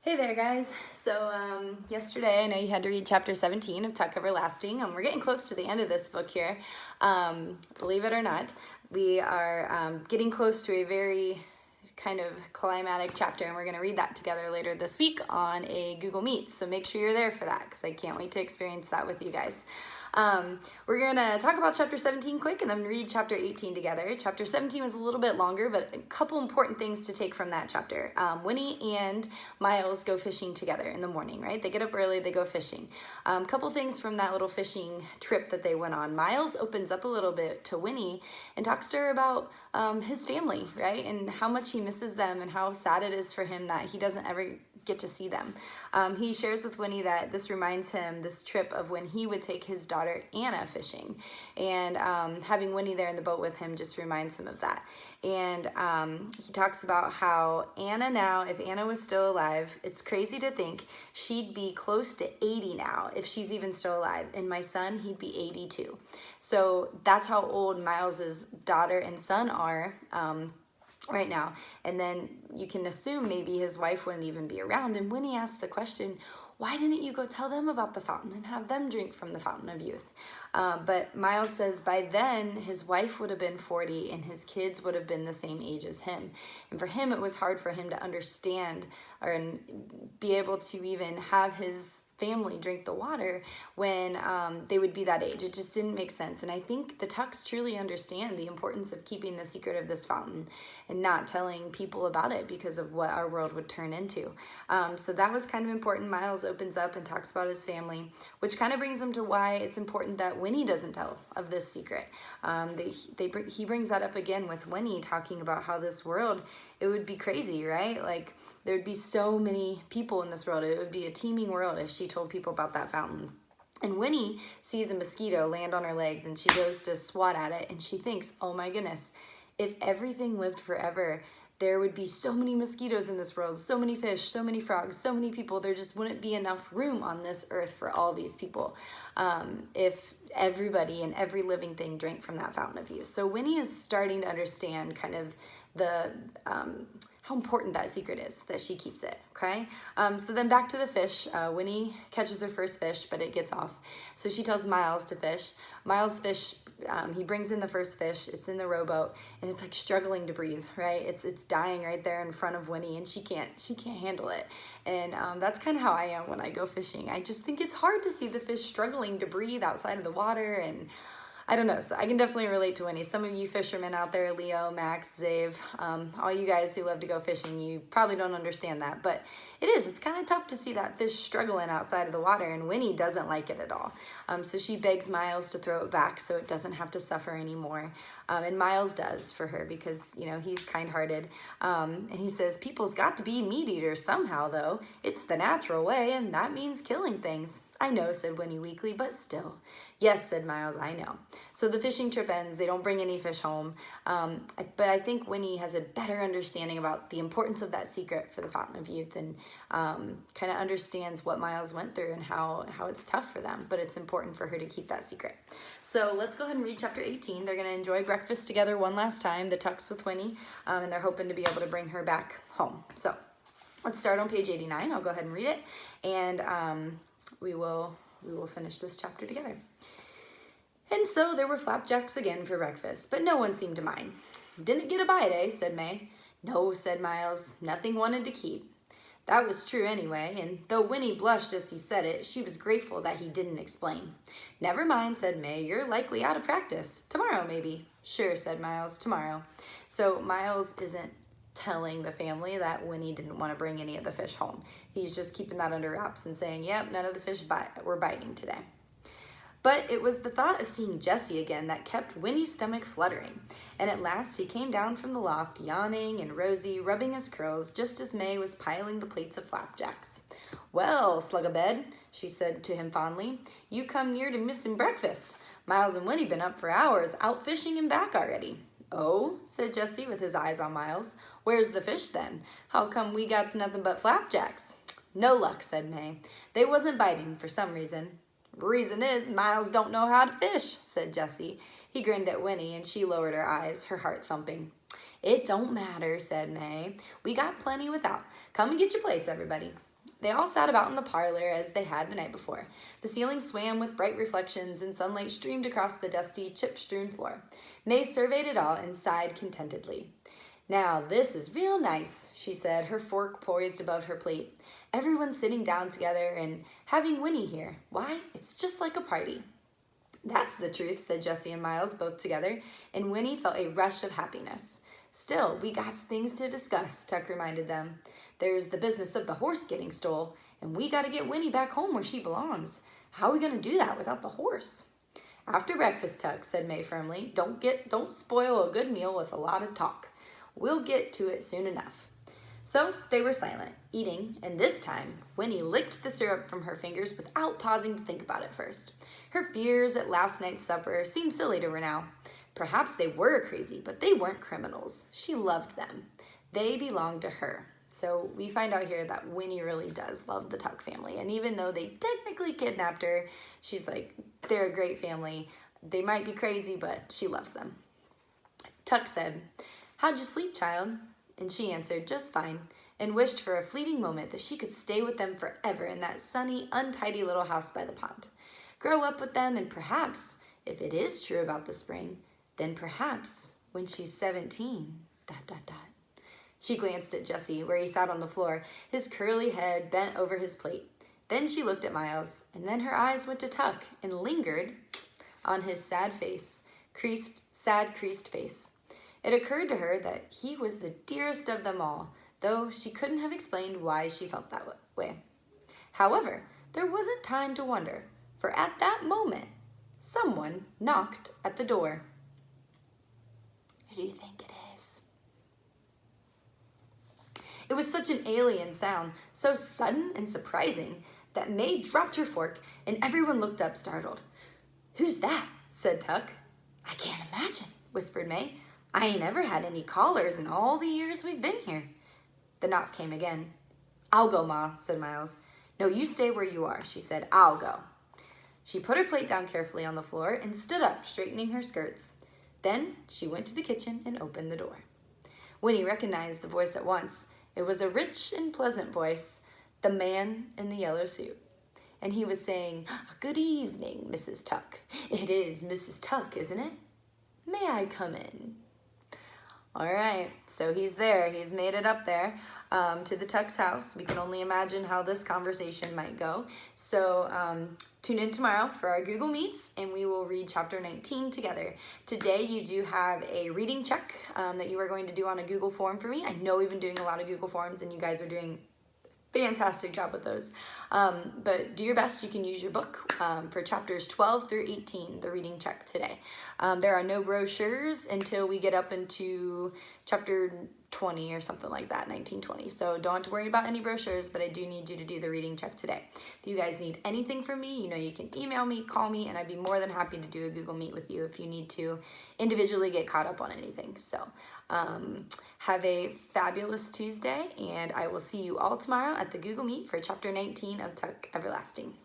Hey there, guys. So yesterday I know you had to read chapter 17 of Tuck Everlasting. We're getting close to the end of this book here. Believe it or not, we are getting close to a very kind of climatic chapter, and we're going to read that together later this week on a Google Meet. So make sure you're there for that, because I can't wait to experience that with you guys. We're going to talk about chapter 17 quick and then read chapter 18 together. Chapter 17 was a little bit longer, but a couple important things to take from that chapter. Winnie and Miles go fishing together in the morning, right? They get up early, they go fishing. A couple things from that little fishing trip that they went on. Miles opens up a little bit to Winnie and talks to her about his family, right? And how much he misses them and how sad it is for him that he doesn't ever get to see them. He shares with Winnie that this reminds him, this trip, of when he would take his daughter Anna fishing, and having Winnie there in the boat with him just reminds him of that. And he talks about how Anna now, if Anna was still alive, it's crazy to think she'd be close to 80 now if she's even still alive, and my son, he'd be 82. So that's how old Miles's daughter and son are right now. And then you can assume maybe his wife wouldn't even be around. And Winnie asks the question, why didn't you go tell them about the fountain and have them drink from the fountain of youth? But Miles says by then his wife would have been 40 and his kids would have been the same age as him. And for him, it was hard for him to understand or be able to even have his family drink the water when they would be that age. It just didn't make sense. And I think the Tucks truly understand the importance of keeping the secret of this fountain and not telling people about it because of what our world would turn into. So that was kind of important. Miles opens up and talks about his family, which kind of brings him to why it's important that Winnie doesn't tell of this secret. He brings that up again with Winnie, talking about how this world, it would be crazy, right? Like, there would be so many people in this world. It would be a teeming world if she told people about that fountain. And Winnie sees a mosquito land on her legs and she goes to swat at it and she thinks, oh my goodness, if everything lived forever, there would be so many mosquitoes in this world, so many fish, so many frogs, so many people. There just wouldn't be enough room on this earth for all these people if everybody and every living thing drank from that fountain of youth. So Winnie is starting to understand kind of the how important that secret is, that she keeps it, okay? So then back to the fish. Winnie catches her first fish, but it gets off. So she tells Miles to fish. Miles he brings in the first fish. It's in the rowboat, and it's like struggling to breathe, right? It's dying right there in front of Winnie, and she can't handle it. And that's kind of how I am when I go fishing. I just think it's hard to see the fish struggling to breathe outside of the water, and I don't know, so I can definitely relate to Winnie. Some of you fishermen out there, Leo, Max, Zave, all you guys who love to go fishing, you probably don't understand that, but it's kind of tough to see that fish struggling outside of the water, and Winnie doesn't like it at all. So she begs Miles to throw it back so it doesn't have to suffer anymore. And Miles does for her because, he's kind-hearted. And he says, people's got to be meat eaters somehow, though. It's the natural way, and that means killing things. I know, said Winnie weakly, but still. Yes, said Miles, I know. So the fishing trip ends. They don't bring any fish home. But I think Winnie has a better understanding about the importance of that secret for the Fountain of Youth and kind of understands what Miles went through and how it's tough for them. But it's important for her to keep that secret. So let's go ahead and read chapter 18. They're going to enjoy breakfast together one last time, the Tucks with Winnie, and they're hoping to be able to bring her back home. So let's start on page 89. I'll go ahead and read it, and we will finish this chapter together. And so there were flapjacks again for breakfast, but no one seemed to mind. Didn't get a bite, eh? Said May. No, said Miles. Nothing wanted to keep. That was true anyway, and though Winnie blushed as he said it, she was grateful that he didn't explain. Never mind, said May. You're likely out of practice. Tomorrow, maybe. Sure, said Miles. Tomorrow. So Miles isn't telling the family that Winnie didn't want to bring any of the fish home. He's just keeping that under wraps and saying, yep, none of the fish were biting today. But it was the thought of seeing Jessie again that kept Winnie's stomach fluttering, and at last he came down from the loft, yawning and rosy, rubbing his curls, just as May was piling the plates of flapjacks. Well, slug-a-bed, she said to him fondly, you come near to missing breakfast. Miles and Winnie been up for hours, out fishing and back already. Oh, said Jessie with his eyes on Miles. Where's the fish then? How come we got nothing but flapjacks? No luck, said May. They wasn't biting for some reason. Reason is, Miles don't know how to fish, said Jessie. He grinned at Winnie, and she lowered her eyes, her heart thumping. It don't matter, said May. We got plenty without. Come and get your plates, everybody. They all sat about in the parlor as they had the night before. The ceiling swam with bright reflections and sunlight streamed across the dusty, chip-strewn floor. May surveyed it all and sighed contentedly. "Now, this is real nice," she said, her fork poised above her plate. "Everyone's sitting down together and having Winnie here. Why, it's just like a party." "That's the truth," said Jessie and Miles, both together, and Winnie felt a rush of happiness. "Still, we got things to discuss," Tuck reminded them. "There's the business of the horse getting stole, and we got to get Winnie back home where she belongs. How are we going to do that without the horse?" "After breakfast, Tuck," said May firmly. Don't spoil a good meal with a lot of talk. We'll get to it soon enough." So they were silent, eating, and this time Winnie licked the syrup from her fingers without pausing to think about it first. Her fears at last night's supper seemed silly to her now. Perhaps they were crazy, but they weren't criminals. She loved them. They belonged to her. So we find out here that Winnie really does love the Tuck family. And even though they technically kidnapped her, she's like, they're a great family. They might be crazy, but she loves them. Tuck said, "How'd you sleep, child?" And she answered, "Just fine," and wished for a fleeting moment that she could stay with them forever in that sunny, untidy little house by the pond. Grow up with them, and perhaps, if it is true about the spring, then perhaps when she's 17, ... She glanced at Jessie, where he sat on the floor, his curly head bent over his plate. Then she looked at Miles, and then her eyes went to Tuck and lingered on his sad, creased face. It occurred to her that he was the dearest of them all, though she couldn't have explained why she felt that way. However, there wasn't time to wonder, for at that moment, someone knocked at the door. Who do you think it is? It was such an alien sound, so sudden and surprising, that May dropped her fork and everyone looked up startled. "Who's that?" said Tuck. "I can't imagine," whispered May. "I ain't ever had any callers in all the years we've been here." The knock came again. "I'll go, Ma," said Miles. "No, you stay where you are," she said. "I'll go." She put her plate down carefully on the floor and stood up, straightening her skirts. Then she went to the kitchen and opened the door. Winnie recognized the voice at once. It was a rich and pleasant voice, the man in the yellow suit. And he was saying, "Good evening, Mrs. Tuck. It is Mrs. Tuck, isn't it? May I come in?" All right, so he's there. He's made it up there to the Tuck's house. We can only imagine how this conversation might go. So tune in tomorrow for our Google Meets, and we will read chapter 19 together. Today, you do have a reading check that you are going to do on a Google form for me. I know we've been doing a lot of Google forms, and you guys are doing fantastic job with those. But do your best. You can use your book for chapters 12 through 18, the reading check today. There are no brochures until we get up into chapter 20 or something like that, 1920. So don't have to worry about any brochures, but I do need you to do the reading check today. If you guys need anything from me, you know you can email me, call me, and I'd be more than happy to do a Google Meet with you if you need to individually get caught up on anything. So have a fabulous Tuesday, and I will see you all tomorrow at the Google Meet for chapter 19 of Tuck Everlasting.